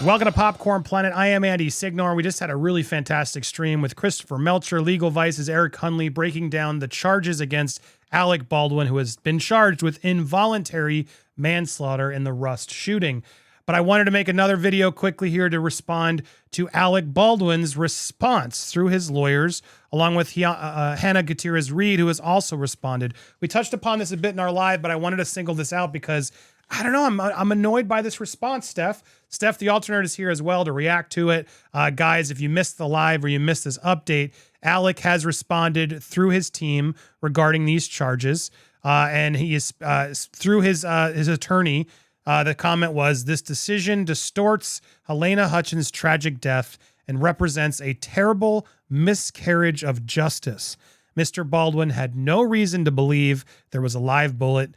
Welcome to Popcorn Planet. I am Andy Signor. We just had a really fantastic stream with Christopher Melcher, Legal Vice's Eric Hunley, breaking down the charges against Alec Baldwin, who has been charged with involuntary manslaughter in the Rust shooting. But I wanted to make another video quickly here to respond to Alec Baldwin's response through his lawyers, along with Halyna Hutchins-Reed, who has also responded. We touched upon this a bit in our live, but I wanted to single this out because I don't know. I'm annoyed by this response, Steph. Steph, the alternate, is here as well to react to it. Guys, if you missed the live or you missed this update, Alec has responded through his team regarding these charges. And he is through his attorney. The comment was, "This decision distorts Halyna Hutchins' tragic death and represents a terrible miscarriage of justice. Mr. Baldwin had no reason to believe there was a live bullet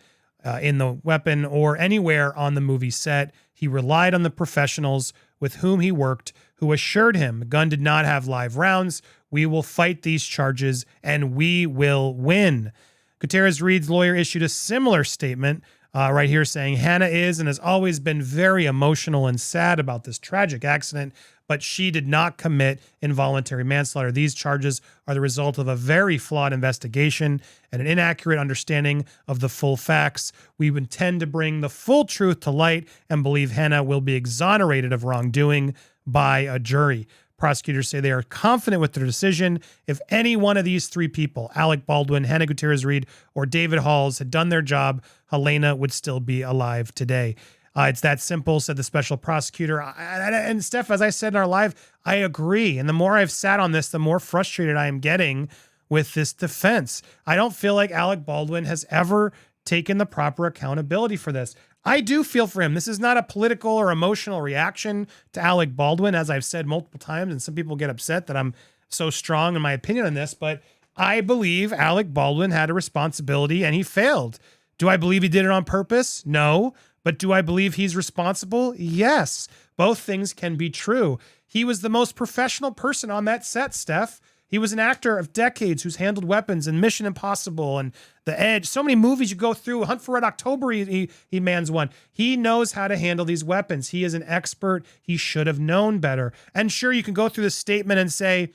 in the weapon or anywhere on the movie set. He relied on the professionals with whom he worked, who assured him the gun did not have live rounds. We will fight these charges and we will win." Gutierrez-Reed's lawyer issued a similar statement right here saying, "Hannah is and has always been very emotional and sad about this tragic accident, but she did not commit involuntary manslaughter. These charges are the result of a very flawed investigation and an inaccurate understanding of the full facts. We intend to bring the full truth to light and believe Hannah will be exonerated of wrongdoing by a jury." Prosecutors say they are confident with their decision. If any one of these three people, Alec Baldwin, Halyna Hutchins-Reed, or David Halls, had done their job, Halyna would still be alive today. It's that simple, said the special prosecutor. And Steph, as I said in our live, I agree. And the more I've sat on this, the more frustrated I am getting with this defense. I don't feel like Alec Baldwin has ever taken the proper accountability for this. I do feel for him. This is not a political or emotional reaction to Alec Baldwin, as I've said multiple times, and some people get upset that I'm so strong in my opinion on this, but I believe Alec Baldwin had a responsibility and he failed. Do I believe he did it on purpose? No. But do I believe he's responsible? Yes. Both things can be true. He was the most professional person on that set, Steph. He was an actor of decades who's handled weapons and Mission Impossible and The Edge. So many movies you go through. Hunt for Red October, he mans one. He knows how to handle these weapons. He is an expert. He should have known better. And sure, you can go through this statement and say,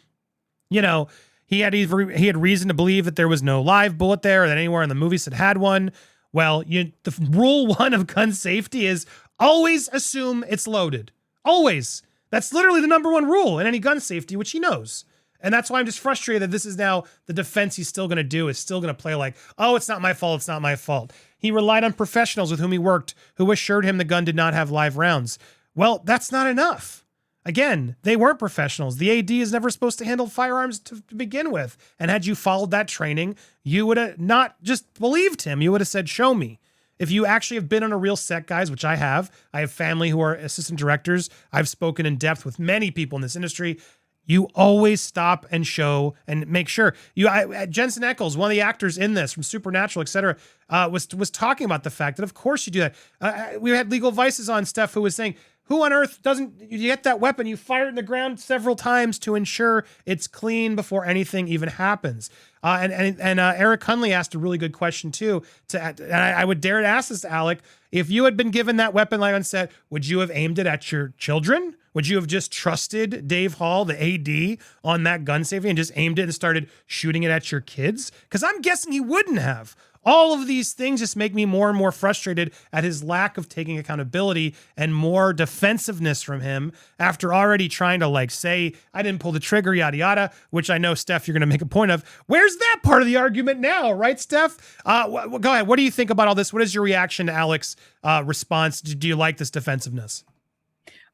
you know, he had reason to believe that there was no live bullet there or that anywhere in the movies had one. Well, the rule one of gun safety is always assume it's loaded. Always. That's literally the number one rule in any gun safety, which he knows. And that's why I'm just frustrated that this is now the defense he's still going to do, is still going to play like, oh, it's not my fault. It's not my fault. He relied on professionals with whom he worked who assured him the gun did not have live rounds. Well, that's not enough. Again, they weren't professionals. The AD is never supposed to handle firearms to begin with. And had you followed that training, you would have not just believed him. You would have said, show me. If you actually have been on a real set, guys, which I have family who are assistant directors. I've spoken in depth with many people in this industry. You always stop and show and make sure. Jensen Ackles, one of the actors in this from Supernatural, et cetera, was talking about the fact that, of course, you do that. We had Legal Vices on, Steph, who was saying, who on earth doesn't, you get that weapon, you fire it in the ground several times to ensure it's clean before anything even happens. And Eric Hunley asked a really good question too. And I would dare to ask this to Alec. If you had been given that weapon like on set, would you have aimed it at your children? Would you have just trusted Dave Hall, the AD, on that gun safety and just aimed it and started shooting it at your kids? Because I'm guessing he wouldn't have. All of these things just make me more and more frustrated at his lack of taking accountability and more defensiveness from him after already trying to say, I didn't pull the trigger, yada, yada, which I know, Steph, you're going to make a point of. Where's that part of the argument now, right, Steph? Go ahead. What do you think about all this? What is your reaction to Alec's response? Do you like this defensiveness?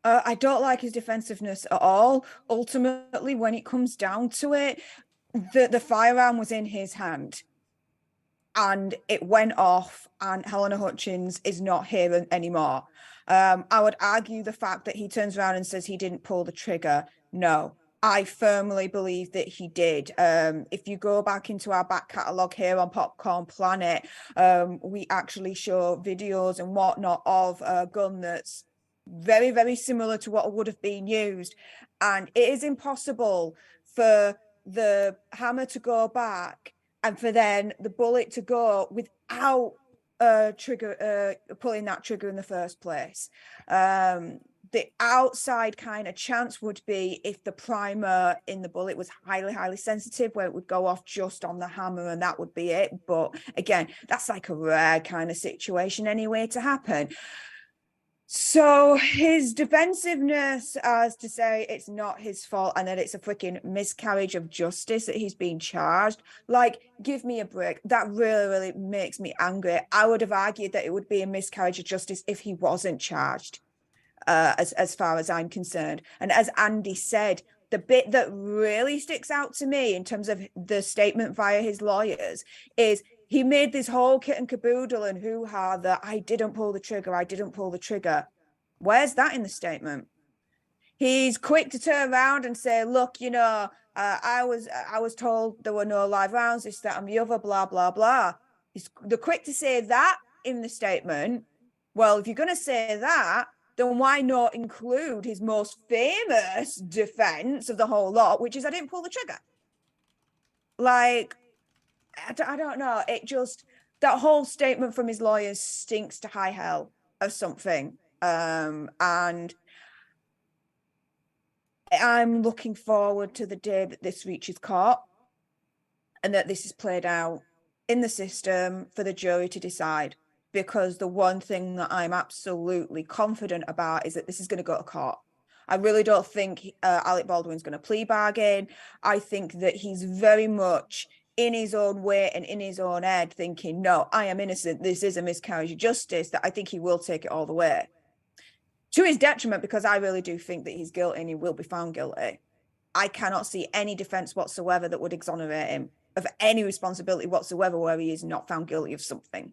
I don't like his defensiveness at all. Ultimately, when it comes down to it, the firearm was in his hand and it went off, and Halyna Hutchins is not here anymore. I would argue the fact that he turns around and says he didn't pull the trigger. No, I firmly believe that he did. If you go back into our back catalogue here on Popcorn Planet, we actually show videos and whatnot of a gun that's very, very similar to what would have been used. And it is impossible for the hammer to go back and for then the bullet to go without pulling that trigger in the first place. the outside kind of chance would be if the primer in the bullet was highly sensitive, where it would go off just on the hammer and that would be it. But again, that's like a rare kind of situation anyway to happen. So his defensiveness as to say it's not his fault and that it's a freaking miscarriage of justice that he's being charged, like, give me a break. That really makes me angry. I would have argued that it would be a miscarriage of justice if he wasn't charged, as far as I'm concerned. And as Andy said, the bit that really sticks out to me in terms of the statement via his lawyers is he made this whole kit and caboodle and hoo-ha that I didn't pull the trigger. Where's that in the statement? He's quick to turn around and say, look, you know, I was told there were no live rounds, this, that, and the other, blah, blah, blah. They're quick to say that in the statement. Well, if you're going to say that, then why not include his most famous defense of the whole lot, which is I didn't pull the trigger? Like, I don't know. It just, that whole statement from his lawyers stinks to high hell of something. And I'm looking forward to the day that this reaches court and that this is played out in the system for the jury to decide. Because the one thing that I'm absolutely confident about is that this is going to go to court. I really don't think Alec Baldwin's going to plea bargain. I think that he's very much in his own way and in his own head thinking, no, I am innocent. This is a miscarriage of justice, that I think he will take it all the way. To his detriment, because I really do think that he's guilty and he will be found guilty. I cannot see any defense whatsoever that would exonerate him of any responsibility whatsoever where he is not found guilty of something.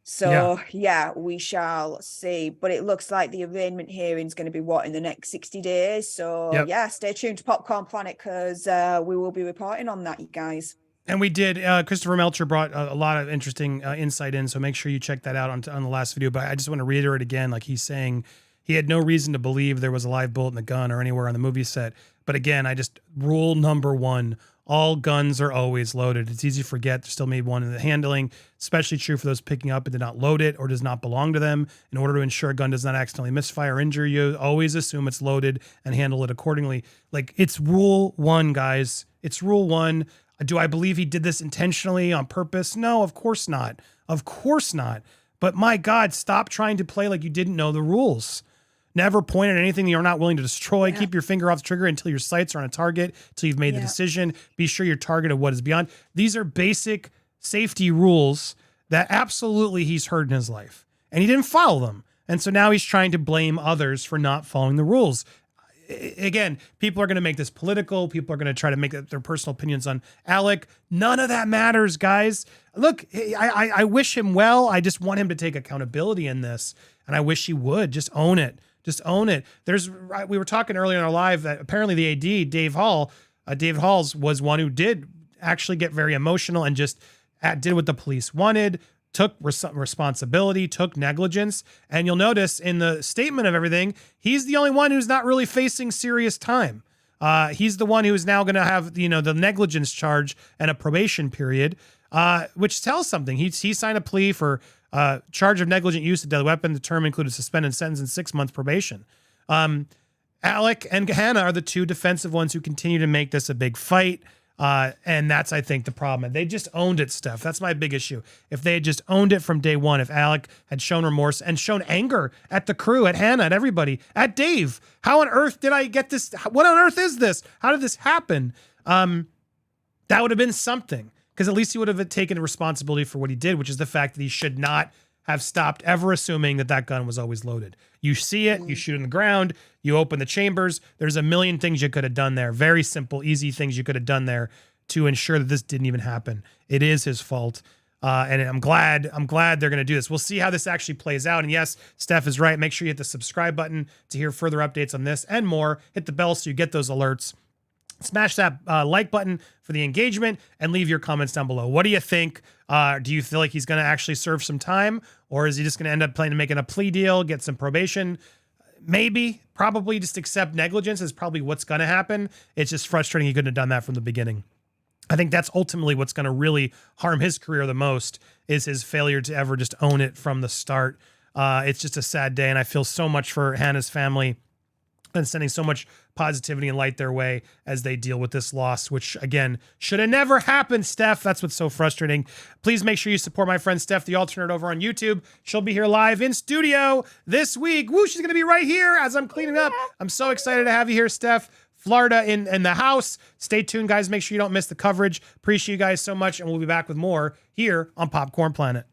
So, yeah, we shall see. But it looks like the arraignment hearing is going to be, in the next 60 days? So, yeah, stay tuned to Popcorn Planet because we will be reporting on that, you guys. And we did. Christopher Melcher brought a lot of interesting insight in, so make sure you check that out on the last video. But I just want to reiterate again, like he's saying, he had no reason to believe there was a live bullet in the gun or anywhere on the movie set. But again, rule number one, all guns are always loaded. It's easy to forget. There's still maybe one in the handling, especially true for those picking up and did not load it or does not belong to them. In order to ensure a gun does not accidentally misfire or injure you, always assume it's loaded and handle it accordingly. Like, it's rule one, guys. It's rule one. Do I believe he did this intentionally on purpose? No, of course not. Of course not. But my God, stop trying to play like you didn't know the rules. Never point at anything that you're not willing to destroy. Keep your finger off the trigger until your sights are on a target, until you've made the decision. Be sure you're targeted what is beyond. These are basic safety rules that absolutely he's heard in his life. And he didn't follow them. And so now he's trying to blame others for not following the rules. Again, people are going to make this political. People are going to try to make their personal opinions on Alec. None of that matters, guys. Look, I wish him well. I just want him to take accountability in this. And I wish he would. Just own it. Just own it. We were talking earlier in our live that apparently the AD, David Halls, was one who did actually get very emotional and just did what the police wanted, took responsibility, took negligence. And you'll notice in the statement of everything, he's the only one who's not really facing serious time. He's the one who is now going to have, the negligence charge and a probation period, which tells something. He signed a plea for charge of negligent use of deadly weapon. The term included suspended sentence and 6 months probation. Alec and Hannah are the two defensive ones who continue to make this a big fight. And that's, I think, the problem. They just owned it, Steph. That's my big issue. If they had just owned it from day one, if Alec had shown remorse and shown anger at the crew, at Hannah, at everybody, at Dave, how on earth did I get this? What on earth is this? How did this happen? That would have been something. Because at least he would have taken responsibility for what he did, which is the fact that he should not have stopped ever assuming that gun was always loaded. You see it, you shoot in the ground, you open the chambers. There's a million things you could have done there. Very simple, easy things you could have done there to ensure that this didn't even happen. It is his fault. And I'm glad they're going to do this. We'll see how this actually plays out. And yes, Steph is right. Make sure you hit the subscribe button to hear further updates on this and more. Hit the bell so you get those alerts. Smash that like button for the engagement and leave your comments down below. What do you think? Do you feel like he's going to actually serve some time, or is he just going to end up making a plea deal, get some probation? Maybe, probably just accept negligence is probably what's going to happen. It's just frustrating he couldn't have done that from the beginning. I think that's ultimately what's going to really harm his career the most is his failure to ever just own it from the start. It's just a sad day, and I feel so much for Hannah's family and sending so much positivity and light their way as they deal with this loss, which again, should have never happened, Steph. That's what's so frustrating. Please make sure you support my friend Steph, the alternate, over on YouTube. She'll be here live in studio this week. Woo, she's going to be right here as I'm cleaning up. I'm so excited to have you here, Steph. Florida in the house. Stay tuned, guys. Make sure you don't miss the coverage. Appreciate you guys so much, and we'll be back with more here on Popcorn Planet.